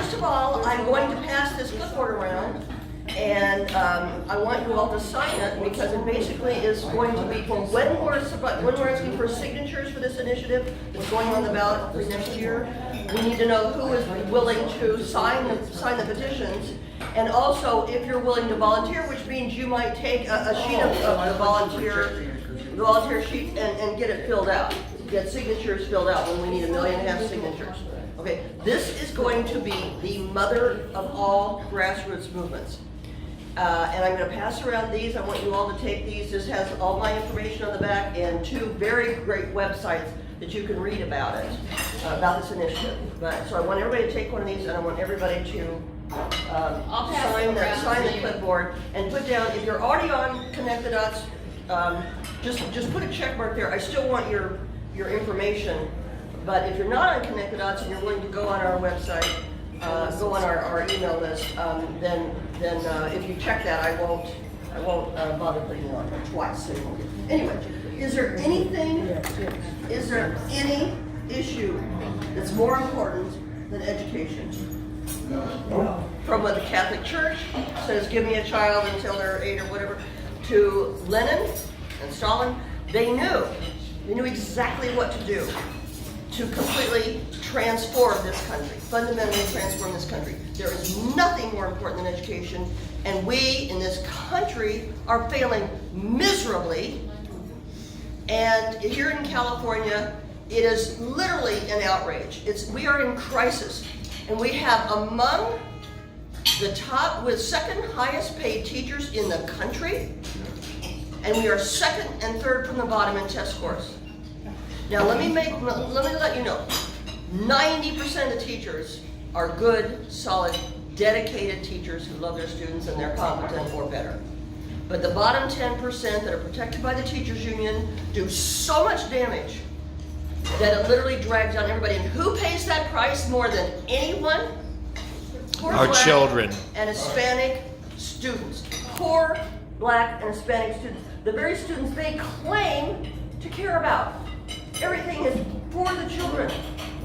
first of all, I'm going to pass this clipboard around, and I want you all to sign it because it basically is going to be for when we're asking for signatures for this initiative that's going on the ballot for next year. We need to know who is willing to sign the petitions, and also if you're willing to volunteer, which means you might take a sheet of the volunteer sheet and get it filled out, get signatures filled out when we need 1.5 million signatures. Okay, this is going to be the mother of all grassroots movements. And I'm going to pass around these. I want you all to take these. This has all my information on the back and 2 very great websites that you can read about it, about this initiative. So I want everybody to take one of these, and I want everybody to sign the clipboard and put down, if you're already on Connect the Dots, just put a check mark there. I still want your information, but if you're not on Connect the Dots and you're willing to go on our website, go on our email list, then if you check that, I won't bother putting it on twice. So you won't get. Anyway, is there any issue that's more important than education? No. From what the Catholic Church says, give me a child until they're 8 or whatever, to Lenin and Stalin, they knew exactly what to do to completely transform this country, fundamentally transform this country. There is nothing more important than education, and we in this country are failing miserably. And here in California, it is literally an outrage. We are in crisis, and we have among the top, with second highest paid teachers in the country, and we are second and third from the bottom in test scores. Now let me let you know, 90% of the teachers are good, solid, dedicated teachers who love their students and they're competent or better. But the bottom 10% that are protected by the teachers union do so much damage that it literally drags down everybody. And who pays that price more than anyone? Poor Our Black children and Hispanic students. Poor Black and Hispanic students. The very students they claim to care about. Everything is for the children.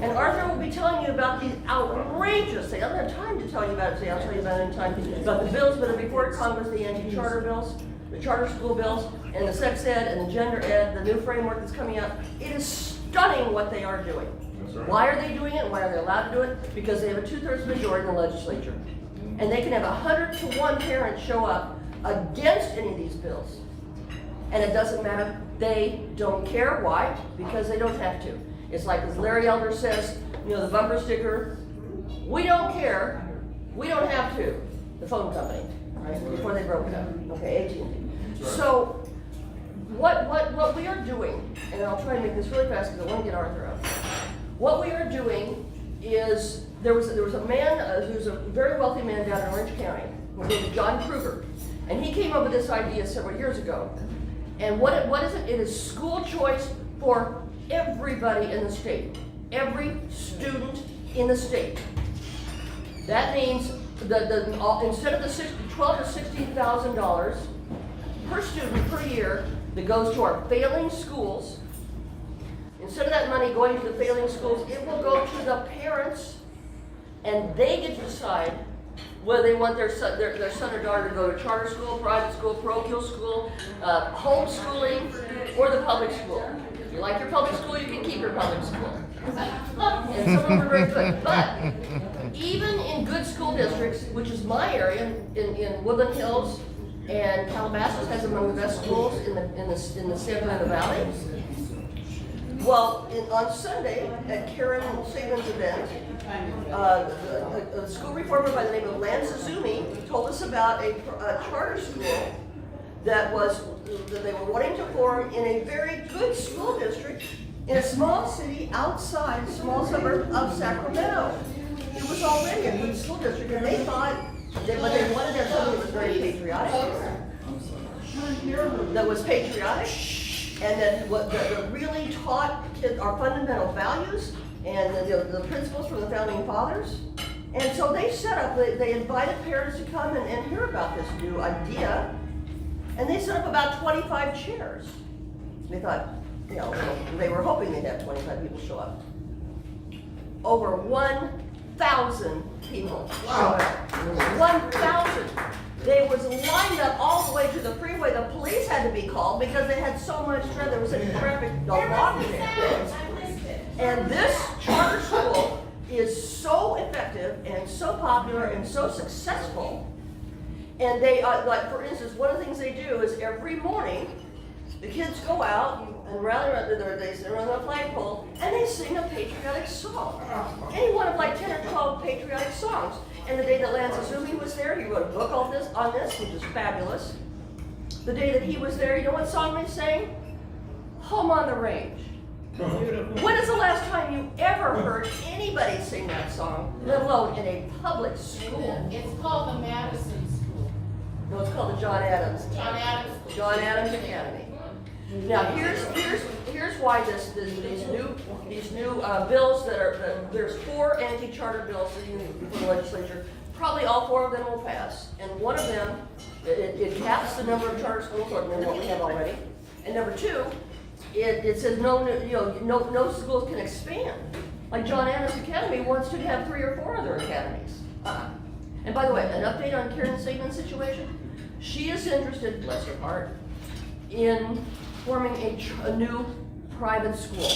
And Arthur will be telling you about these outrageous things. I don't have time to tell you about it today. I'll tell you about it in time. About the bills that are before Congress, the anti-charter bills, the charter school bills, and the sex ed and the gender ed, the new framework that's coming out. It is stunning what they are doing. Right. Why are they doing it? Why are they allowed to do it? Because they have a 2/3 majority in the legislature. And they can have 100-to-1 parents show up against any of these bills. And it doesn't matter. They don't care. Why? Because they don't have to. It's like as Larry Elder says, the bumper sticker, we don't care, we don't have to. The phone company, right? Before they broke it up. Okay, AT&T. Right. So what we are doing, and I'll try and make this really fast because I want to get Arthur out. What we are doing is there was a man who's a very wealthy man down in Orange County. His name is John Kruger, and he came up with this idea several years ago. And what is it? It is school choice for everybody in the state, every student in the state. That means instead of the $12,000 to $16,000 per student per year that goes to our failing schools, instead of that money going to the failing schools, it will go to the parents, and they get to decide whether they want their son or daughter to go to charter school, private school, parochial school, homeschooling, or the public school. If you like your public school, you can keep your public school. And some of them are very good. But even in good school districts, which is my area, in Woodland Hills and Calabasas has among the best schools in the San Fernando Valley. Well, on Sunday at Karen Saban's event, a school reformer by the name of Lance Azumi told us about a charter school that they were wanting to form in a very good school district in a small city outside, small suburb of Sacramento. It was already a good school district, and they thought but they wanted to have something that was very patriotic, and that really taught kids our fundamental values and the principles from the founding fathers. And so they set up, they invited parents to come and hear about this new idea, and they set up about 25 chairs. They thought, they were hoping they'd have 25 people show up. Over 1 1,000 people showed up. 1,000. They was lined up all the way to the freeway. The police had to be called because they had so much traffic. There was a traffic log there. And this charter school is so effective and so popular and so successful. And they, like for instance, one of the things they do is every morning, the kids go out and rally around, they sit around the flagpole, and they sing a patriotic song. Any one of like 10 or 12 patriotic songs. And the day that Lance Azumi was there, he wrote a book on this, which is fabulous. The day that he was there, you know what song they sang? Home on the Range. When is the last time you ever heard anybody sing that song, let alone in a public school? It's called the Madison School. No, it's called the John Adams. John Adams Academy. Now here's why these new bills that are there's 4 anti-charter bills before the legislature. Probably all 4 of them will pass, and one of them it caps the number of charter schools other than what we have already. And number 2, it says no schools can expand. Like John Adams Academy wants to have 3 or 4 other academies. And by the way, an update on Karen Saban's situation. She is interested, bless her heart, in forming a new private school.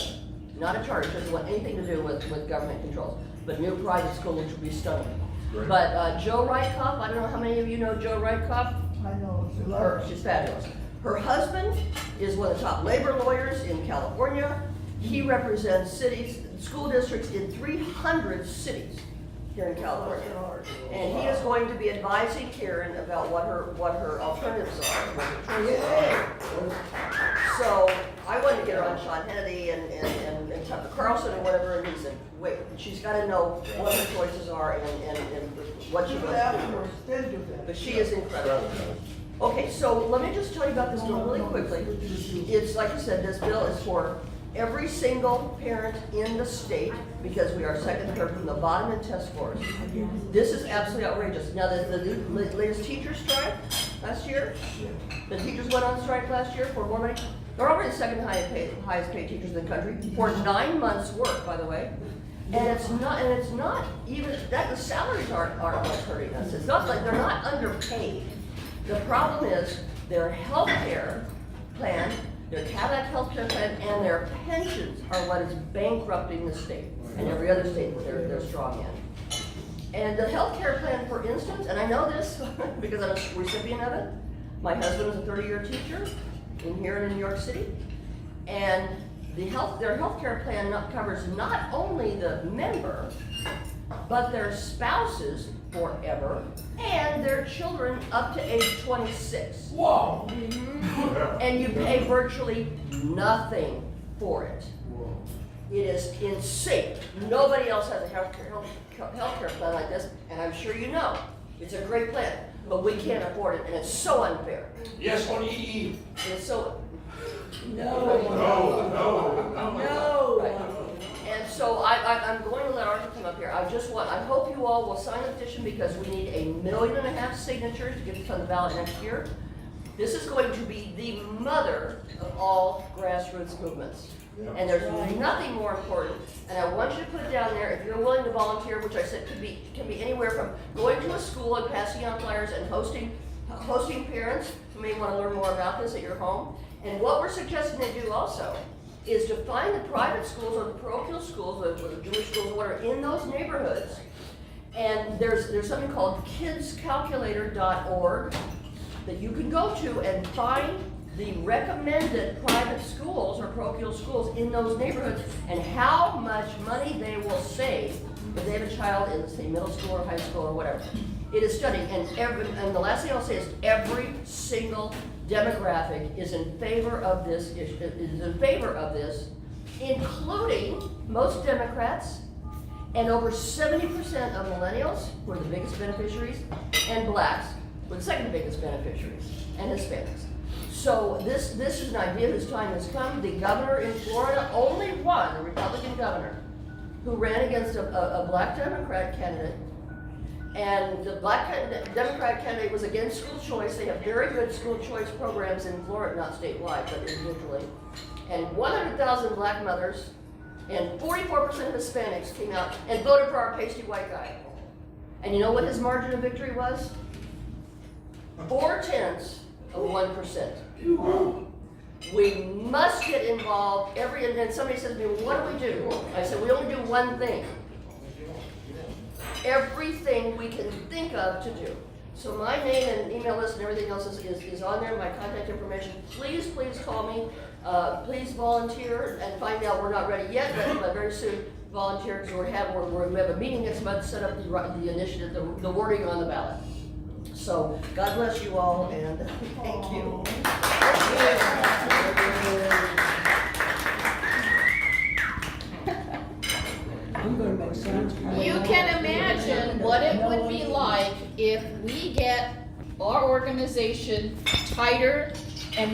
Not a charter, doesn't want anything to do with government controls, but new private school, which would be stunning. Great. But Joe Rykoff, I don't know how many of you know Joe Rykoff. I know, She's fabulous. Her husband is one of the top labor lawyers in California. He represents school districts in 300 cities here in California. And he is going to be advising Karen about what her alternatives are, what her choices are. So I wanted to get her on Sean Hannity and Tucker Carlson or whatever, and he said, wait, she's got to know what her choices are and what she wants to do. But she is incredible. Okay, so let me just tell you about this bill really quickly. It's like I said, this bill is for every single parent in the state, because we are second, third from the bottom in test scores. This is absolutely outrageous. Now, the latest teacher strike last year, the teachers went on strike last year for more money. They're already the second highest paid teachers in the country for 9 months' work, by the way. And it's not even that the salaries aren't what's hurting us. It's not like they're not underpaid. The problem is their health care plan, their Cadillac health care plan, and their pensions are what is bankrupting the state and every other state that they're strong in. And the health care plan, for instance, and I know this because I'm a recipient of it. My husband is a 30-year teacher here in New York City, and their health care plan covers not only the member, but their spouses forever, and their children up to age 26. Whoa! Mm-hmm. And you pay virtually nothing for it. Whoa. It is insane. Nobody else has a healthcare plan like this, and I'm sure you know. It's a great plan, but we can't afford it, and it's so unfair. Yes, on EE. It's so... No. Right. And so I'm going to let Arthur come up here. I hope you all will sign the petition because we need 1.5 million signatures to get this on the ballot next year. This is going to be the mother of all grassroots movements. And there's nothing more important. And I want you to put it down there if you're willing to volunteer, which I said can be anywhere from going to a school and passing out flyers and hosting parents who may want to learn more about this at your home. And what we're suggesting they do also is to find the private schools or the parochial schools or the Jewish schools, what are in those neighborhoods. And there's something called kidscalculator.org that you can go to and find the recommended private schools or parochial schools in those neighborhoods and how much money they will save if they have a child in, say, middle school or high school or whatever. It is stunning, and the last thing I'll say is every single demographic is in favor of this issue, is in favor of this, including most Democrats and over 70% of millennials, who are the biggest beneficiaries, and blacks, who are the second biggest beneficiaries, and Hispanics. So this is an idea whose time has come. The governor in Florida, only one, a Republican governor, who ran against a black Democrat candidate. And the black Democratic candidate was against school choice. They have very good school choice programs in Florida, not statewide, but individually. And 100,000 black mothers And 44% of Hispanics came out and voted for our pasty white guy. And you know what his margin of victory was? 0.4%. We must get involved and then somebody says to me, well, what do we do? I said, we only do one thing. Everything we can think of to do. So my name and email list and everything else is on there, my contact information. Please call me. Please volunteer and find out. We're not ready yet, but very soon volunteer because we have a meeting next month to set up the initiative, the wording on the ballot. So God bless you all and thank you. You can imagine what it would be like if we get our organization tighter